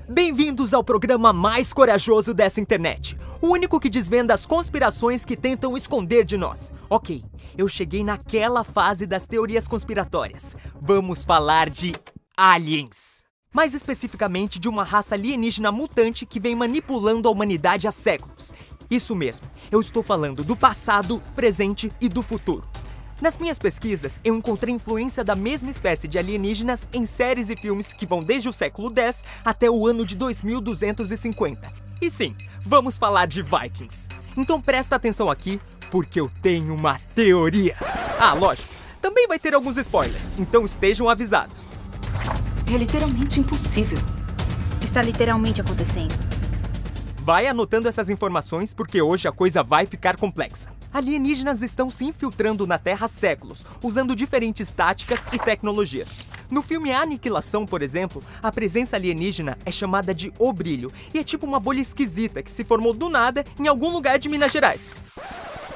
Bem-vindos ao programa mais corajoso dessa internet. O único que desvenda as conspirações que tentam esconder de nós. Ok, eu cheguei naquela fase das teorias conspiratórias. Vamos falar de aliens. Mais especificamente de uma raça alienígena mutante que vem manipulando a humanidade há séculos. Isso mesmo, eu estou falando do passado, presente e do futuro. Nas minhas pesquisas, eu encontrei influência da mesma espécie de alienígenas em séries e filmes que vão desde o século X até o ano de 2250. E sim, vamos falar de Vikings. Então presta atenção aqui, porque eu tenho uma teoria. Ah, lógico, também vai ter alguns spoilers, então estejam avisados. É literalmente impossível. Está literalmente acontecendo. Vai anotando essas informações porque hoje a coisa vai ficar complexa. Alienígenas estão se infiltrando na Terra há séculos, usando diferentes táticas e tecnologias. No filme Aniquilação, por exemplo, a presença alienígena é chamada de O Brilho, e é tipo uma bolha esquisita que se formou do nada em algum lugar de Minas Gerais.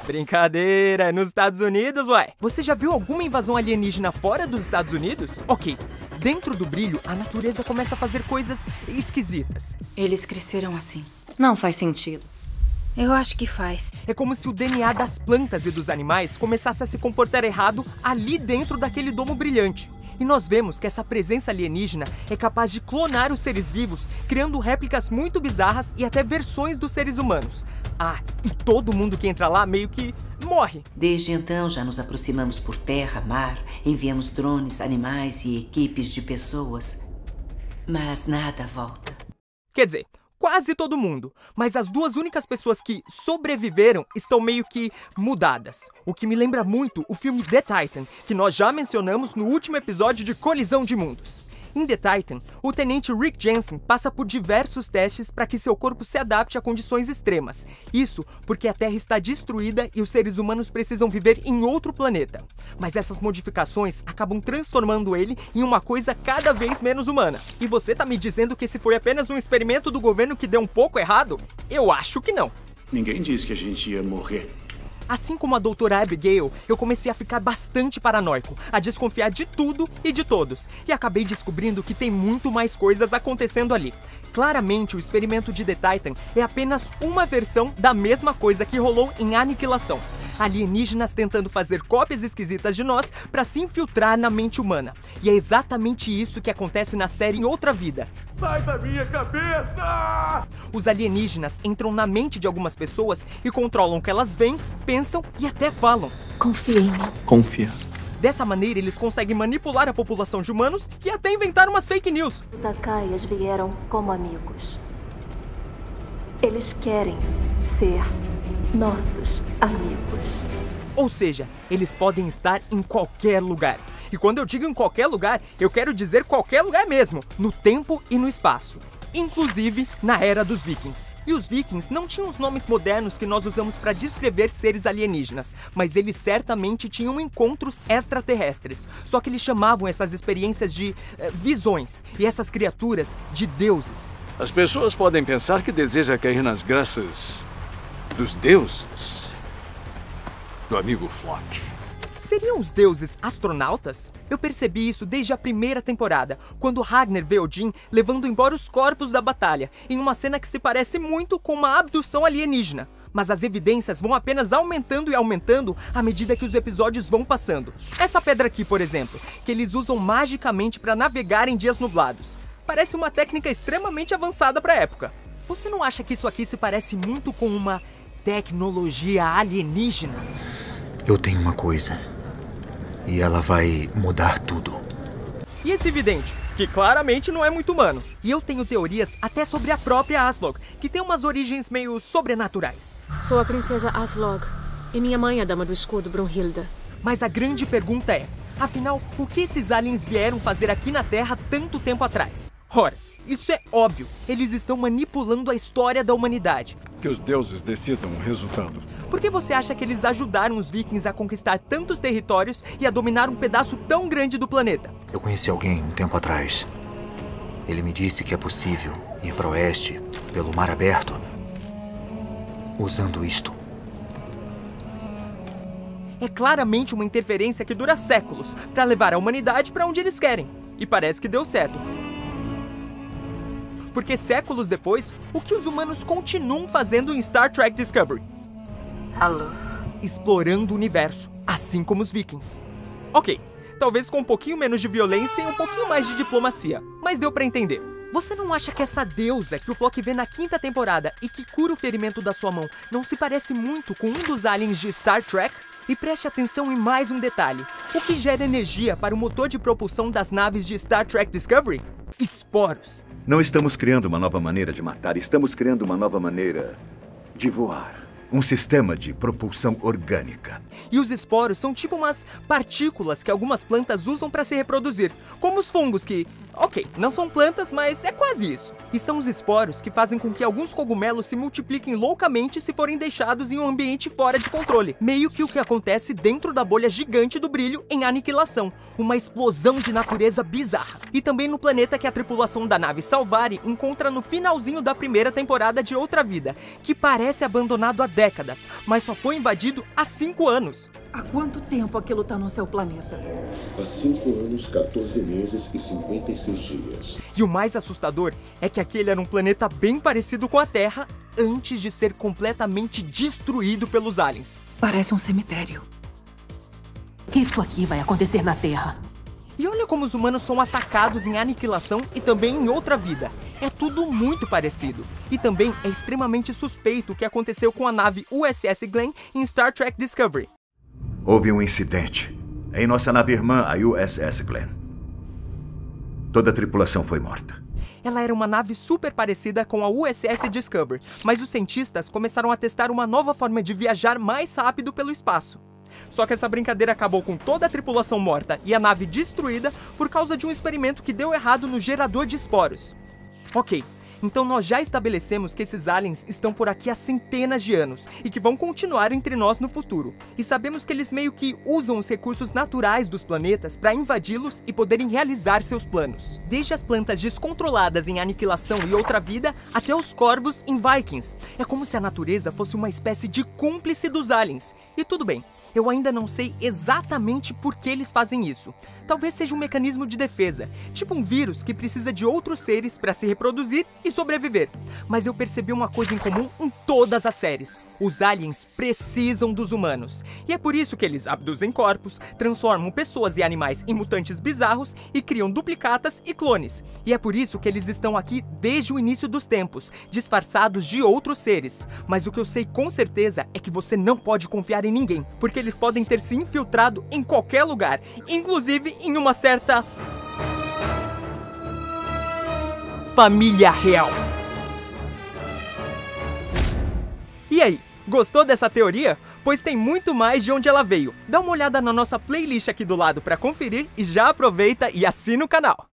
Brincadeira, é nos Estados Unidos, ué. Você já viu alguma invasão alienígena fora dos Estados Unidos? Ok, dentro do brilho, a natureza começa a fazer coisas esquisitas. Eles cresceram assim. Não faz sentido. Eu acho que faz. É como se o DNA das plantas e dos animais começasse a se comportar errado ali dentro daquele domo brilhante. E nós vemos que essa presença alienígena é capaz de clonar os seres vivos, criando réplicas muito bizarras e até versões dos seres humanos. Ah, e todo mundo que entra lá meio que morre. Desde então já nos aproximamos por terra, mar, enviamos drones, animais e equipes de pessoas, mas nada volta. Quer dizer, quase todo mundo, mas as duas únicas pessoas que sobreviveram estão meio que mudadas. O que me lembra muito o filme The Titan, que nós já mencionamos no último episódio de Colisão de Mundos. Em The Titan, o tenente Rick Jensen passa por diversos testes para que seu corpo se adapte a condições extremas. Isso porque a Terra está destruída e os seres humanos precisam viver em outro planeta. Mas essas modificações acabam transformando ele em uma coisa cada vez menos humana. E você tá me dizendo que esse foi apenas um experimento do governo que deu um pouco errado? Eu acho que não. Ninguém disse que a gente ia morrer. Assim como a doutora Abigail, eu comecei a ficar bastante paranoico, a desconfiar de tudo e de todos, e acabei descobrindo que tem muito mais coisas acontecendo ali. Claramente, o experimento de The Titan é apenas uma versão da mesma coisa que rolou em Aniquilação. Alienígenas tentando fazer cópias esquisitas de nós para se infiltrar na mente humana. E é exatamente isso que acontece na série Outra Vida. Sai da minha cabeça! Os alienígenas entram na mente de algumas pessoas e controlam o que elas veem, pensam e até falam. Confia em mim. Confia. Dessa maneira, eles conseguem manipular a população de humanos e até inventar umas fake news. Os Akaias vieram como amigos. Eles querem ser nossos amigos. Ou seja, eles podem estar em qualquer lugar. E quando eu digo em qualquer lugar, eu quero dizer qualquer lugar mesmo, no tempo e no espaço. Inclusive na era dos Vikings. E os Vikings não tinham os nomes modernos que nós usamos para descrever seres alienígenas, mas eles certamente tinham encontros extraterrestres. Só que eles chamavam essas experiências de visões, e essas criaturas de deuses. As pessoas podem pensar que deseja cair nas graças dos deuses do amigo Flock. Seriam os deuses astronautas? Eu percebi isso desde a primeira temporada, quando Ragnar vê Odin levando embora os corpos da batalha, em uma cena que se parece muito com uma abdução alienígena. Mas as evidências vão apenas aumentando e aumentando à medida que os episódios vão passando. Essa pedra aqui, por exemplo, que eles usam magicamente para navegar em dias nublados. Parece uma técnica extremamente avançada para a época. Você não acha que isso aqui se parece muito com uma tecnologia alienígena? Eu tenho uma coisa. E ela vai mudar tudo. E esse vidente, que claramente não é muito humano. E eu tenho teorias até sobre a própria Aslog, que tem umas origens meio sobrenaturais. Sou a princesa Aslog, e minha mãe é a dama do escudo, Brunhilda. Mas a grande pergunta é, afinal, o que esses aliens vieram fazer aqui na Terra tanto tempo atrás? Ora, isso é óbvio, eles estão manipulando a história da humanidade. Que os deuses decidam o resultado. Por que você acha que eles ajudaram os vikings a conquistar tantos territórios e a dominar um pedaço tão grande do planeta? Eu conheci alguém um tempo atrás. Ele me disse que é possível ir para o oeste, pelo mar aberto, usando isto. É claramente uma interferência que dura séculos para levar a humanidade para onde eles querem. E parece que deu certo. porque séculos depois, o que os humanos continuam fazendo em Star Trek Discovery? Alô? Explorando o universo, assim como os Vikings. Ok, talvez com um pouquinho menos de violência e um pouquinho mais de diplomacia, mas deu pra entender. Você não acha que essa deusa que o Flock vê na 5ª temporada e que cura o ferimento da sua mão não se parece muito com um dos aliens de Star Trek? E preste atenção em mais um detalhe. O que gera energia para o motor de propulsão das naves de Star Trek Discovery? Esporos. Não estamos criando uma nova maneira de matar, estamos criando uma nova maneira de voar. Um sistema de propulsão orgânica. E os esporos são tipo umas partículas que algumas plantas usam para se reproduzir, como os fungos que, ok, não são plantas, mas é quase isso. E são os esporos que fazem com que alguns cogumelos se multipliquem loucamente se forem deixados em um ambiente fora de controle. Meio que o que acontece dentro da bolha gigante do brilho em Aniquilação, uma explosão de natureza bizarra. E também no planeta que a tripulação da nave Salvari encontra no finalzinho da 1ª temporada de Outra Vida, que parece abandonado há décadas, mas só foi invadido há 5 anos. Há quanto tempo aquilo tá no seu planeta? Há 5 anos, 14 meses e 56 dias. E o mais assustador é que aquele era um planeta bem parecido com a Terra antes de ser completamente destruído pelos aliens. Parece um cemitério. Isso aqui vai acontecer na Terra. E olha como os humanos são atacados em Aniquilação e também em Outra Vida. É tudo muito parecido. E também é extremamente suspeito o que aconteceu com a nave USS Glenn em Star Trek Discovery. Houve um incidente em nossa nave irmã, a USS Glenn. Toda a tripulação foi morta. Ela era uma nave super parecida com a USS Discovery, mas os cientistas começaram a testar uma nova forma de viajar mais rápido pelo espaço. Só que essa brincadeira acabou com toda a tripulação morta e a nave destruída por causa de um experimento que deu errado no gerador de esporos. Ok, então nós já estabelecemos que esses aliens estão por aqui há centenas de anos e que vão continuar entre nós no futuro. E sabemos que eles meio que usam os recursos naturais dos planetas para invadi-los e poderem realizar seus planos. Desde as plantas descontroladas em Aniquilação e Outra Vida, até os corvos em Vikings. É como se a natureza fosse uma espécie de cúmplice dos aliens. E tudo bem. Eu ainda não sei exatamente por que eles fazem isso. Talvez seja um mecanismo de defesa, tipo um vírus que precisa de outros seres para se reproduzir e sobreviver. Mas eu percebi uma coisa em comum em todas as séries. Os aliens precisam dos humanos. E é por isso que eles abduzem corpos, transformam pessoas e animais em mutantes bizarros e criam duplicatas e clones. E é por isso que eles estão aqui desde o início dos tempos, disfarçados de outros seres. Mas o que eu sei com certeza é que você não pode confiar em ninguém, porque eles podem ter se infiltrado em qualquer lugar, inclusive em uma certa família real. E aí, gostou dessa teoria? Pois tem muito mais de onde ela veio. Dá uma olhada na nossa playlist aqui do lado para conferir e já aproveita e assina o canal.